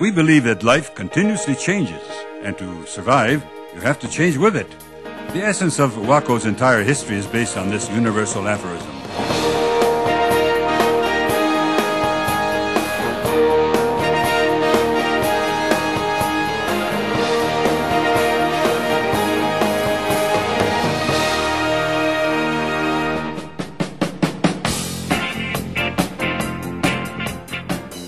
We believe that life continuously changes, and to survive, you have to change with it. The essence of Wako's entire history is based on this universal aphorism.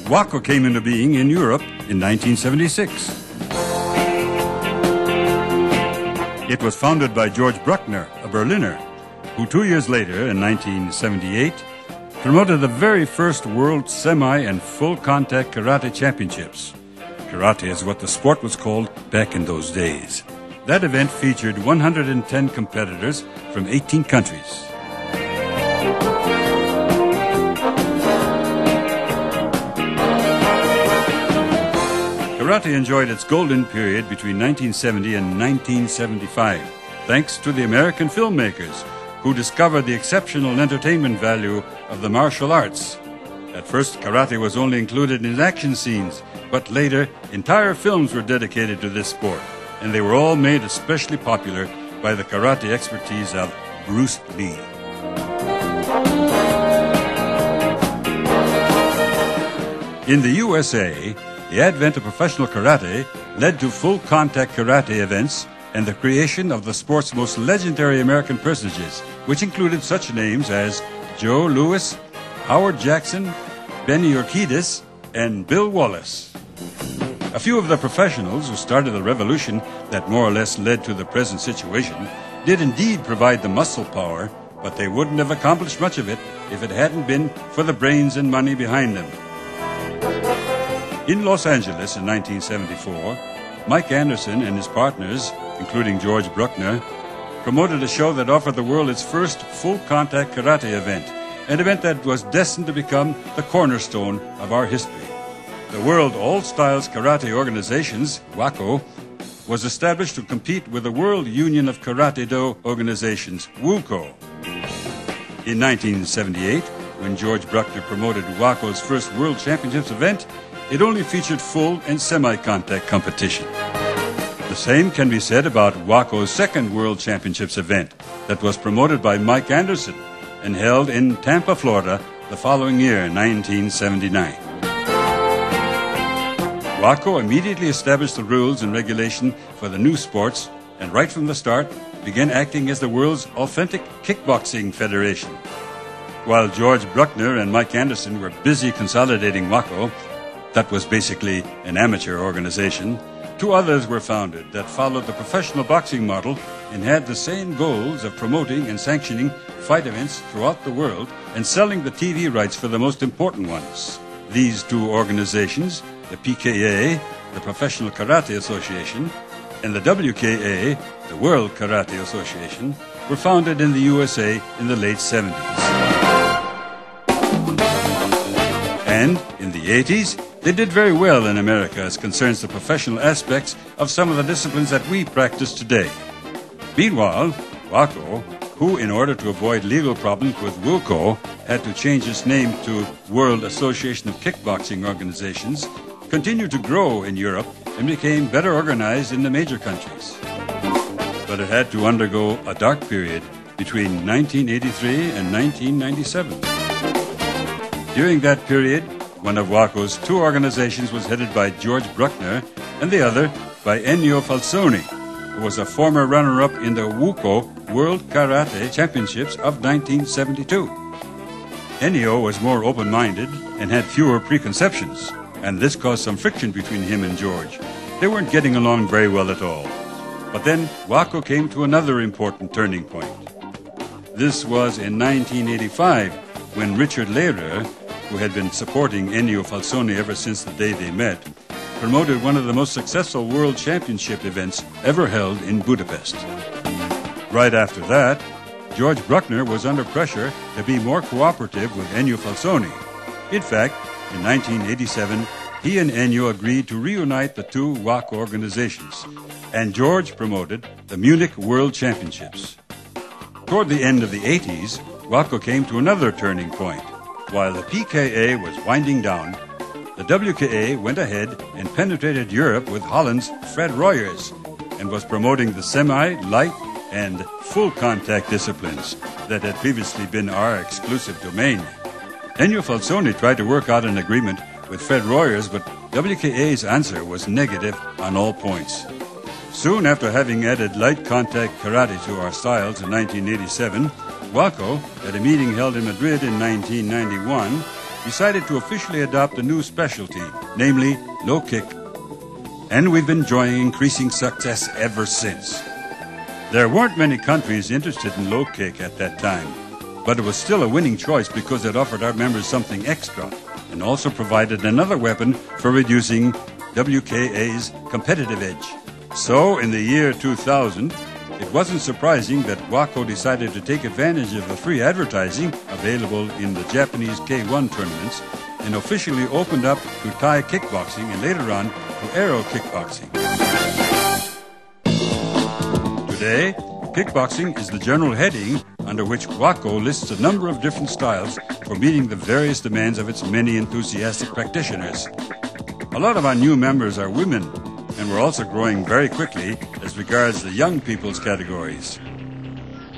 Wako came into being in Europe in 1976. It was founded by George Bruckner, a Berliner, who 2 years later, in 1978, promoted the very first World Semi- and Full-Contact Karate Championships. Karate is what the sport was called back in those days. That event featured 110 competitors from 18 countries. Karate enjoyed its golden period between 1970 and 1975, thanks to the American filmmakers who discovered the exceptional entertainment value of the martial arts. At first, karate was only included in action scenes, but later, entire films were dedicated to this sport, and they were all made especially popular by the karate expertise of Bruce Lee. In the USA, the advent of professional karate led to full-contact karate events and the creation of the sport's most legendary American personages, which included such names as Joe Louis, Howard Jackson, Benny Urquidez, and Bill Wallace. A few of the professionals who started the revolution that more or less led to the present situation did indeed provide the muscle power, but they wouldn't have accomplished much of it if it hadn't been for the brains and money behind them. In Los Angeles in 1974, Mike Anderson and his partners, including George Bruckner, promoted a show that offered the world its first full-contact karate event, an event that was destined to become the cornerstone of our history. The World All-Styles Karate Organizations, Wako, was established to compete with the World Union of Karate-Do Organizations, Wako. In 1978, when George Bruckner promoted Wako's first World Championships event, it only featured full and semi-contact competition. The same can be said about Wako's second World Championships event that was promoted by Mike Anderson and held in Tampa, Florida the following year, 1979. Wako immediately established the rules and regulation for the new sports and right from the start began acting as the world's authentic kickboxing federation. While George Bruckner and Mike Anderson were busy consolidating Wako, that was basically an amateur organization, two others were founded that followed the professional boxing model and had the same goals of promoting and sanctioning fight events throughout the world and selling the TV rights for the most important ones. These two organizations, the PKA, the Professional Karate Association, and the WKA, the World Karate Association, were founded in the USA in the late 70s. And in the 80s, they did very well in America as concerns the professional aspects of some of the disciplines that we practice today. Meanwhile, Wako, who in order to avoid legal problems with Wilco had to change its name to World Association of Kickboxing Organizations, continued to grow in Europe and became better organized in the major countries. But it had to undergo a dark period between 1983 and 1997. During that period, one of Wako's two organizations was headed by George Bruckner and the other by Ennio Falsoni, who was a former runner-up in the Wako World Karate Championships of 1972. Ennio was more open-minded and had fewer preconceptions, and this caused some friction between him and George. They weren't getting along very well at all. But then Wako came to another important turning point. This was in 1985 when Richard Lehrer, who had been supporting Ennio Falsoni ever since the day they met, promoted one of the most successful World Championship events ever held in Budapest. Right after that, George Bruckner was under pressure to be more cooperative with Ennio Falsoni. In fact, in 1987, he and Ennio agreed to reunite the two Wako organizations, and George promoted the Munich World Championships. Toward the end of the 80s, Wako came to another turning point. While the PKA was winding down, the the WKA went ahead and penetrated Europe with Holland's Fred Royers and was promoting the semi, light, and full contact disciplines that had previously been our exclusive domain. Ennio Falzoni tried to work out an agreement with Fred Royers, but WKA's answer was negative on all points. Soon after having added light contact karate to our styles in 1987, Wako, at a meeting held in Madrid in 1991, decided to officially adopt a new specialty, namely low kick. And we've been enjoying increasing success ever since. There weren't many countries interested in low kick at that time, but it was still a winning choice because it offered our members something extra and also provided another weapon for reducing WKA's competitive edge. So, in the year 2000, it wasn't surprising that Wako decided to take advantage of the free advertising available in the Japanese K1 tournaments and officially opened up to Thai kickboxing and later on to aero kickboxing. Today, kickboxing is the general heading under which Wako lists a number of different styles for meeting the various demands of its many enthusiastic practitioners. A lot of our new members are women, and we're also growing very quickly as regards the young people's categories.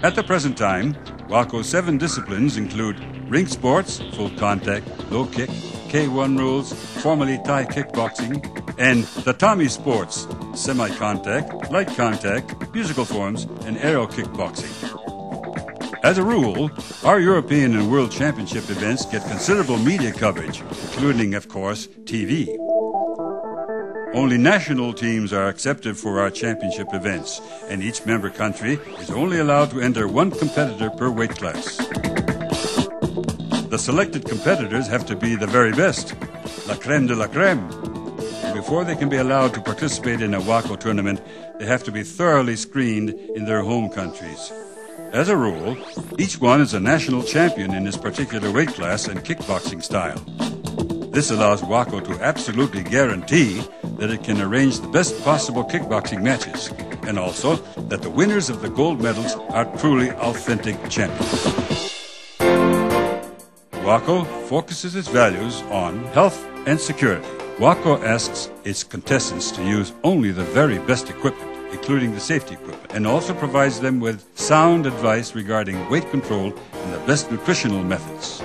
At the present time, Wako's 7 disciplines include ring sports, full contact, low kick, K1 rules, formerly Thai kickboxing, and tatami sports, semi-contact, light contact, musical forms, and aero kickboxing. As a rule, our European and World Championship events get considerable media coverage, including, of course, TV. Only national teams are accepted for our championship events, and each member country is only allowed to enter 1 competitor per weight class. The selected competitors have to be the very best, la crème de la crème. And before they can be allowed to participate in a Wako tournament, they have to be thoroughly screened in their home countries. As a rule, each one is a national champion in his particular weight class and kickboxing style. This allows Wako to absolutely guarantee that it can arrange the best possible kickboxing matches, and also that the winners of the gold medals are truly authentic champions. Wako focuses its values on health and security. Wako asks its contestants to use only the very best equipment, including the safety equipment, and also provides them with sound advice regarding weight control and the best nutritional methods.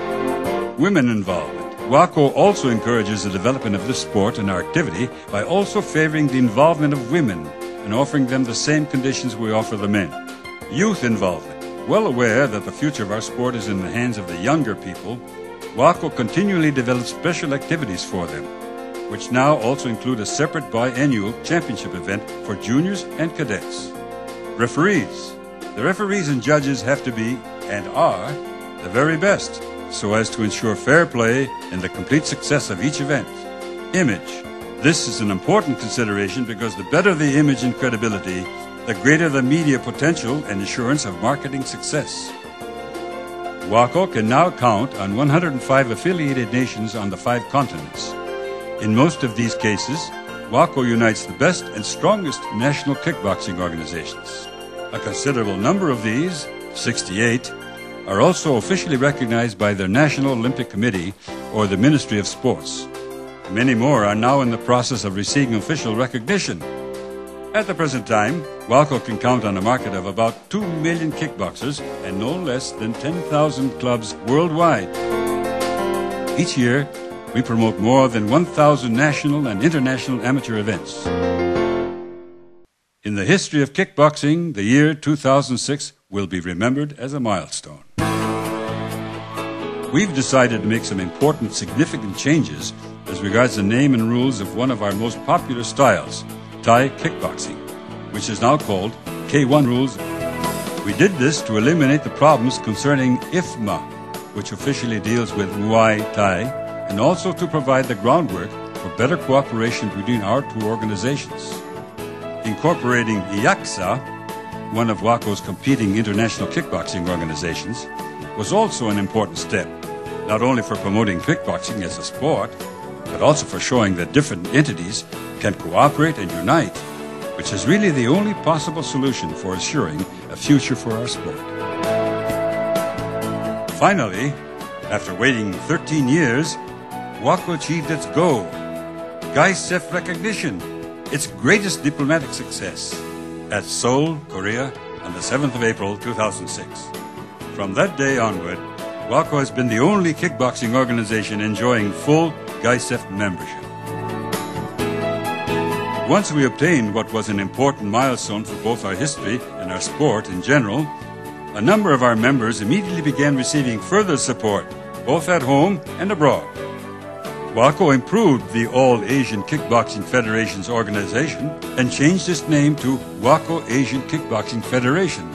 Women involvement. Wako also encourages the development of this sport and our activity by also favoring the involvement of women and offering them the same conditions we offer the men. Youth involvement. Well aware that the future of our sport is in the hands of the younger people, Wako continually develops special activities for them, which now also include a separate biannual championship event for juniors and cadets. Referees. The referees and judges have to be, and are, the very best, so as to ensure fair play and the complete success of each event. Image. This is an important consideration because the better the image and credibility, the greater the media potential and assurance of marketing success. Wako can now count on 105 affiliated nations on the 5 continents. In most of these cases, Wako unites the best and strongest national kickboxing organizations. A considerable number of these, 68, are also officially recognized by their National Olympic Committee or the Ministry of Sports. Many more are now in the process of receiving official recognition. At the present time, Wako can count on a market of about 2 million kickboxers and no less than 10,000 clubs worldwide. Each year, we promote more than 1,000 national and international amateur events. In the history of kickboxing, the year 2006 will be remembered as a milestone. We've decided to make some important, significant changes as regards the name and rules of one of our most popular styles, Thai kickboxing, which is now called K1 rules. We did this to eliminate the problems concerning IFMA, which officially deals with Muay Thai, and also to provide the groundwork for better cooperation between our 2 organizations. Incorporating IAKSA, one of Wako's competing international kickboxing organizations, was also an important step, not only for promoting kickboxing as a sport, but also for showing that different entities can cooperate and unite, which is really the only possible solution for assuring a future for our sport. Finally, after waiting 13 years, Wako achieved its goal, GAISEF recognition, its greatest diplomatic success, at Seoul, Korea, on the 7th of April 2006. From that day onward, Wako has been the only kickboxing organization enjoying full GAISEF membership. Once we obtained what was an important milestone for both our history and our sport in general, a number of our members immediately began receiving further support, both at home and abroad. Wako improved the All-Asian Kickboxing Federation's organization and changed its name to Wako Asian Kickboxing Federation.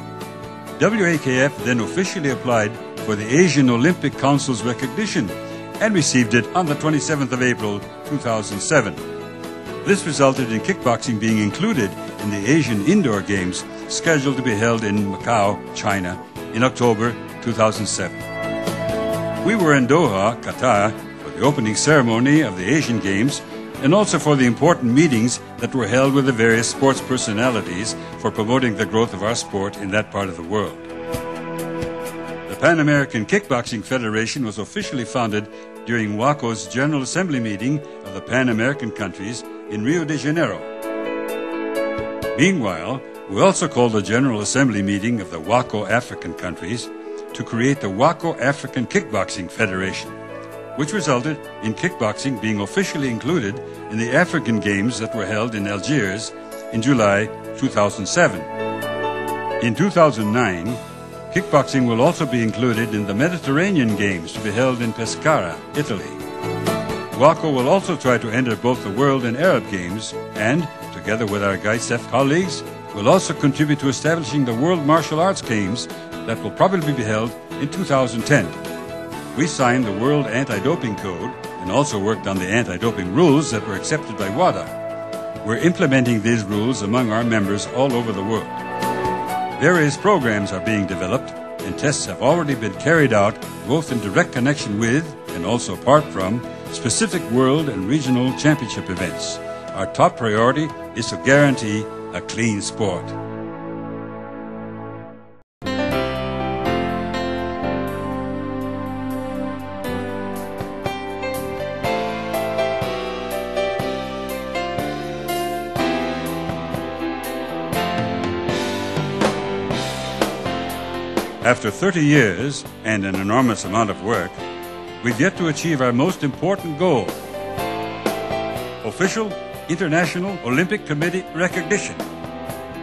WAKF then officially applied for the Asian Olympic Council's recognition and received it on the 27th of April 2007. This resulted in kickboxing being included in the Asian Indoor Games scheduled to be held in Macau, China in October 2007. We were in Doha, Qatar, for the opening ceremony of the Asian Games and also for the important meetings that were held with the various sports personalities for promoting the growth of our sport in that part of the world. The Pan American Kickboxing Federation was officially founded during Wako's General Assembly meeting of the Pan American countries in Rio de Janeiro. Meanwhile, we also called a General Assembly meeting of the Wako African countries to create the Wako African Kickboxing Federation, which resulted in kickboxing being officially included in the African Games that were held in Algiers in July 2007. In 2009, kickboxing will also be included in the Mediterranean Games to be held in Pescara, Italy. Wako will also try to enter both the World and Arab Games and, together with our GAISEF colleagues, will also contribute to establishing the World Martial Arts Games that will probably be held in 2010. We signed the World Anti-Doping Code and also worked on the anti-doping rules that were accepted by WADA. We're implementing these rules among our members all over the world. Various programs are being developed and tests have already been carried out both in direct connection with and also apart from specific world and regional championship events. Our top priority is to guarantee a clean sport. After 30 years and an enormous amount of work, we've yet to achieve our most important goal: official International Olympic Committee recognition.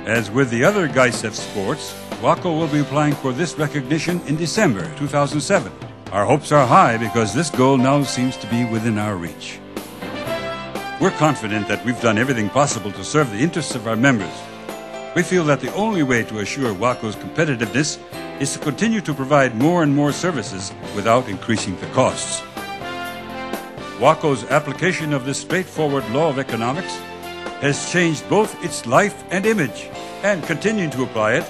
As with the other GAISEF sports, Wako will be applying for this recognition in December 2007. Our hopes are high because this goal now seems to be within our reach. We're confident that we've done everything possible to serve the interests of our members. We feel that the only way to assure Wako's competitiveness is to continue to provide more and more services without increasing the costs. Wako's application of this straightforward law of economics has changed both its life and image, and continuing to apply it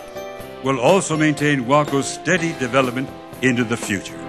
will also maintain Wako's steady development into the future.